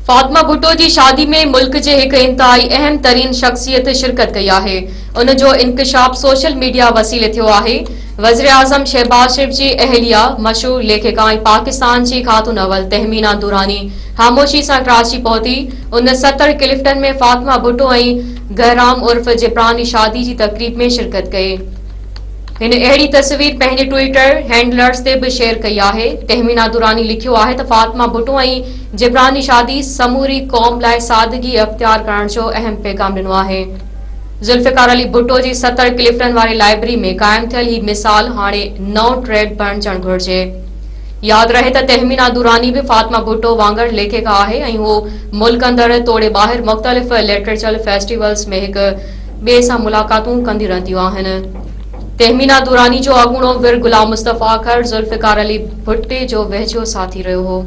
फातिमा भुट्टो जी शादी में मुल्क जे एक इंतहाई अहम तरीन शख्सियत शिरकत कई है। उन जो इंकशाफ सोशल मीडिया वसीले थियो है। वज़ीर आज़म शहबाज शरीफ जी अहलिया मशहूर लेखिका ऐं पाकिस्तान जी खातून अवल तहमीना दुरानी खामोशी से कराची पहुती। उन 70 क्लिफ्टन में फातिमा भुट्टो ऐं गहराम उर्फ जिब्रानी शादी की तकरीब में शिरकत कई। इन अड़ी तस्वीर पंहिंजे ट्विटर हैंडलर्स ते भी शेयर कई है। तहमीना दुरानी लिखियो है तो फातिमा भुट्टो ऐं जिब्रानी शादी समूरी कौम लाइ सादगी अख्तियार करण जो अहम पैगाम दिनो है। जुल्फिकार अली भुट्टो जी 70 क्लिफ्टन वारी लाइब्रेरी में कायम थियल ही मिसाल हाणे नओं ट्रेड बणजण घुर्जे। याद रहे तो तहमीना दुरानी भी फातिमा भुट्टो वांगर लेखिका है ऐं वो मुल्क अंदर तोड़े बाहर मुख्तलिफ लिटरेचर फेस्टिवल्स में एक बे से मुलाकातूं कंदी रहंदियूं आहिनि। तहमीना दुरानी जो अगूणो विर गुलाम मुस्तफ़ा खर जुल्फिकार अली भुट्टे जो वेझो साथी रहियो हो।